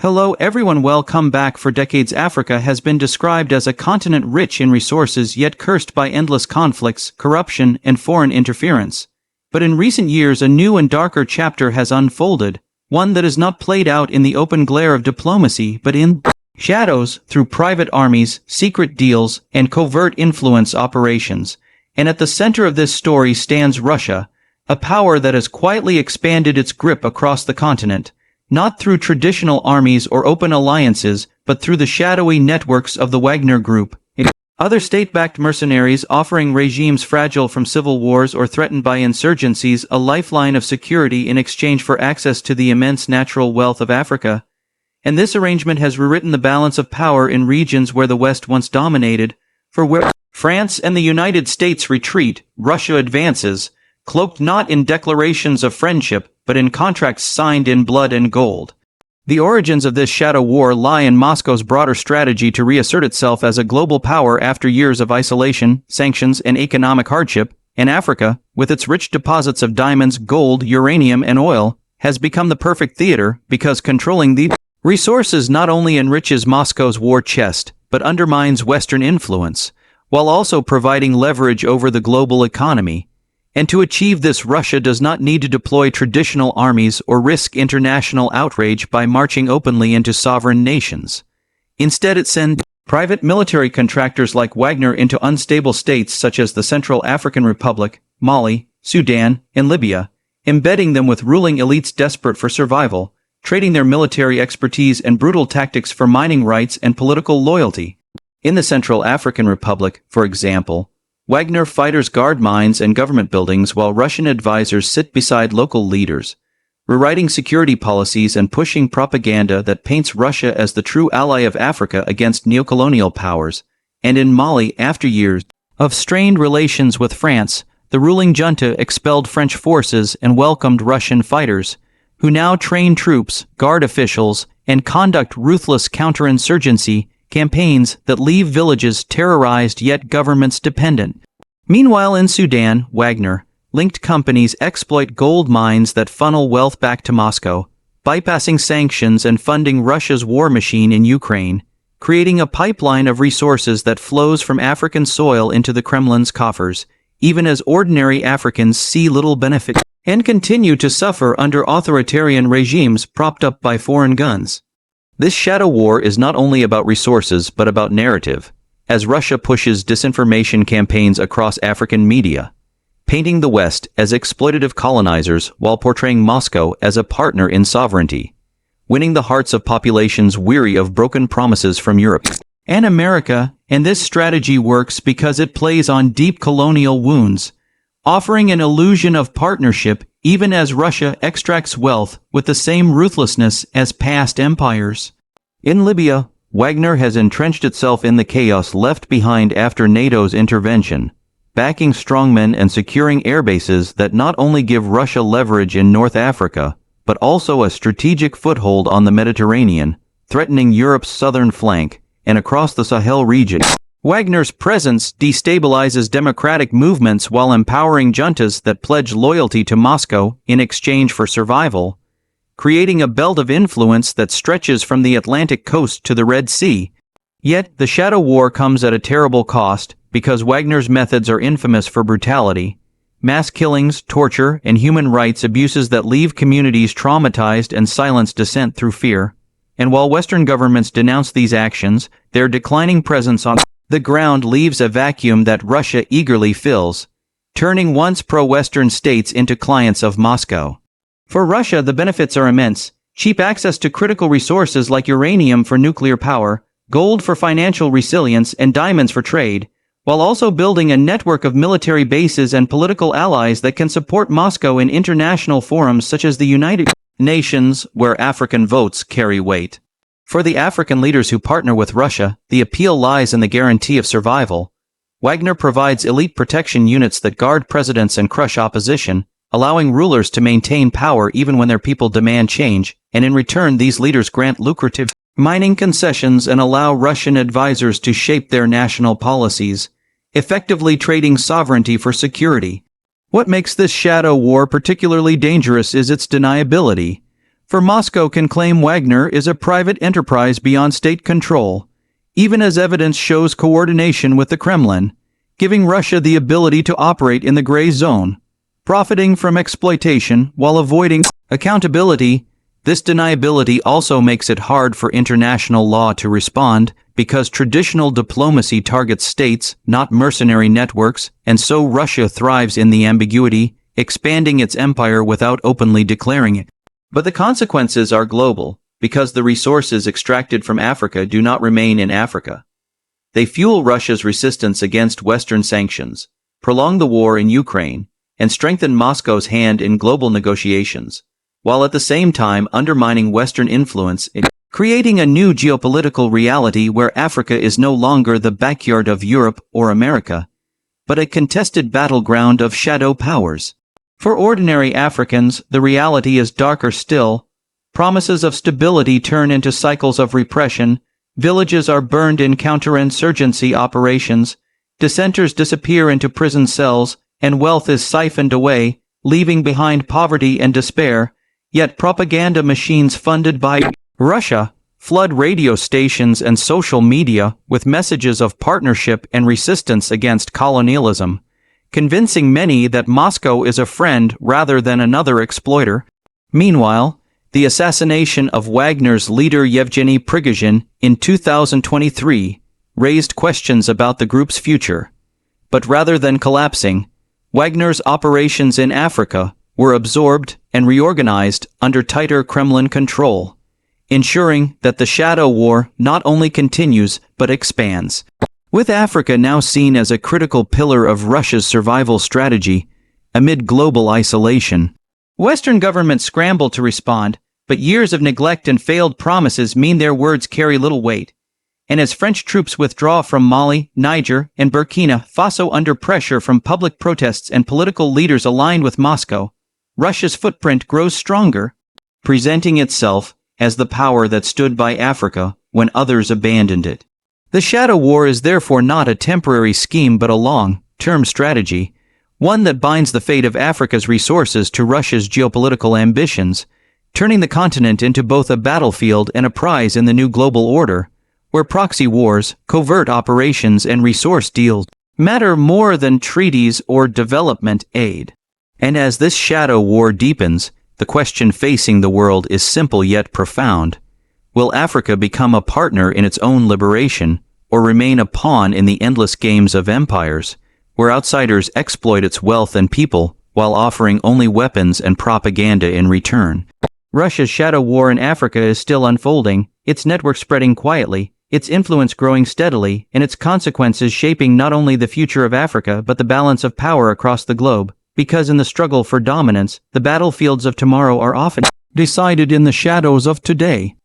Hello everyone, welcome back. For decades Africa has been described as a continent rich in resources yet cursed by endless conflicts, corruption, and foreign interference. But in recent years a new and darker chapter has unfolded, one that is not played out in the open glare of diplomacy but in shadows through private armies, secret deals, and covert influence operations. And at the center of this story stands Russia, a power that has quietly expanded its grip across the continent. Not through traditional armies or open alliances, but through the shadowy networks of the Wagner Group. Other state-backed mercenaries offering regimes fragile from civil wars or threatened by insurgencies a lifeline of security in exchange for access to the immense natural wealth of Africa. And this arrangement has rewritten the balance of power in regions where the West once dominated, for where France and the United States retreat, Russia advances, cloaked not in declarations of friendship, but in contracts signed in blood and gold. The origins of this shadow war lie in Moscow's broader strategy to reassert itself as a global power after years of isolation, sanctions, and economic hardship. And Africa, with its rich deposits of diamonds, gold, uranium, and oil, has become the perfect theater because controlling the resources not only enriches Moscow's war chest, but undermines Western influence, while also providing leverage over the global economy. And to achieve this, Russia does not need to deploy traditional armies or risk international outrage by marching openly into sovereign nations. Instead, it sends private military contractors like Wagner into unstable states such as the Central African Republic, Mali, Sudan, and Libya, embedding them with ruling elites desperate for survival, trading their military expertise and brutal tactics for mining rights and political loyalty. In the Central African Republic, for example, Wagner fighters guard mines and government buildings while Russian advisors sit beside local leaders, rewriting security policies and pushing propaganda that paints Russia as the true ally of Africa against neocolonial powers. And in Mali, after years of strained relations with France, the ruling junta expelled French forces and welcomed Russian fighters, who now train troops, guard officials, and conduct ruthless counterinsurgency campaigns that leave villages terrorized yet governments dependent. Meanwhile in Sudan, Wagner-linked companies exploit gold mines that funnel wealth back to Moscow, bypassing sanctions and funding Russia's war machine in Ukraine, creating a pipeline of resources that flows from African soil into the Kremlin's coffers, even as ordinary Africans see little benefit and continue to suffer under authoritarian regimes propped up by foreign guns. This shadow war is not only about resources but about narrative, as Russia pushes disinformation campaigns across African media, painting the West as exploitative colonizers while portraying Moscow as a partner in sovereignty, winning the hearts of populations weary of broken promises from Europe and America. And this strategy works because it plays on deep colonial wounds, offering an illusion of partnership even as Russia extracts wealth with the same ruthlessness as past empires. In Libya, Wagner has entrenched itself in the chaos left behind after NATO's intervention, backing strongmen and securing airbases that not only give Russia leverage in North Africa, but also a strategic foothold on the Mediterranean, threatening Europe's southern flank and across the Sahel region. Wagner's presence destabilizes democratic movements while empowering juntas that pledge loyalty to Moscow in exchange for survival, creating a belt of influence that stretches from the Atlantic coast to the Red Sea. Yet, the shadow war comes at a terrible cost, because Wagner's methods are infamous for brutality, mass killings, torture, and human rights abuses that leave communities traumatized and silence dissent through fear. And while Western governments denounce these actions, their declining presence on the ground leaves a vacuum that Russia eagerly fills, turning once pro-Western states into clients of Moscow. For Russia, the benefits are immense: cheap access to critical resources like uranium for nuclear power, gold for financial resilience, and diamonds for trade, while also building a network of military bases and political allies that can support Moscow in international forums such as the United Nations, where African votes carry weight. For the African leaders who partner with Russia, the appeal lies in the guarantee of survival. Wagner provides elite protection units that guard presidents and crush opposition, allowing rulers to maintain power even when their people demand change, and in return these leaders grant lucrative mining concessions and allow Russian advisors to shape their national policies, effectively trading sovereignty for security. What makes this shadow war particularly dangerous is its deniability. For Moscow can claim Wagner is a private enterprise beyond state control, even as evidence shows coordination with the Kremlin, giving Russia the ability to operate in the gray zone, profiting from exploitation while avoiding accountability. This deniability also makes it hard for international law to respond because traditional diplomacy targets states, not mercenary networks, and so Russia thrives in the ambiguity, expanding its empire without openly declaring it. But the consequences are global, because the resources extracted from Africa do not remain in Africa. They fuel Russia's resistance against Western sanctions, prolong the war in Ukraine, and strengthen Moscow's hand in global negotiations, while at the same time undermining Western influence, creating a new geopolitical reality where Africa is no longer the backyard of Europe or America, but a contested battleground of shadow powers. For ordinary Africans, the reality is darker still. Promises of stability turn into cycles of repression, villages are burned in counterinsurgency operations, dissenters disappear into prison cells, and wealth is siphoned away, leaving behind poverty and despair. Yet propaganda machines funded by Russia flood radio stations and social media with messages of partnership and resistance against colonialism, convincing many that Moscow is a friend rather than another exploiter. Meanwhile, the assassination of Wagner's leader Yevgeny Prigozhin in 2023 raised questions about the group's future. But rather than collapsing, Wagner's operations in Africa were absorbed and reorganized under tighter Kremlin control, ensuring that the shadow war not only continues but expands. With Africa now seen as a critical pillar of Russia's survival strategy amid global isolation, Western governments scramble to respond, but years of neglect and failed promises mean their words carry little weight. And as French troops withdraw from Mali, Niger, and Burkina Faso under pressure from public protests and political leaders aligned with Moscow, Russia's footprint grows stronger, presenting itself as the power that stood by Africa when others abandoned it. The shadow war is therefore not a temporary scheme but a long-term strategy, one that binds the fate of Africa's resources to Russia's geopolitical ambitions, turning the continent into both a battlefield and a prize in the new global order, where proxy wars, covert operations, and resource deals matter more than treaties or development aid. And as this shadow war deepens, the question facing the world is simple yet profound. Will Africa become a partner in its own liberation, or remain a pawn in the endless games of empires, where outsiders exploit its wealth and people while offering only weapons and propaganda in return? Russia's shadow war in Africa is still unfolding, its network spreading quietly, its influence growing steadily, and its consequences shaping not only the future of Africa but the balance of power across the globe. Because in the struggle for dominance, the battlefields of tomorrow are often decided in the shadows of today.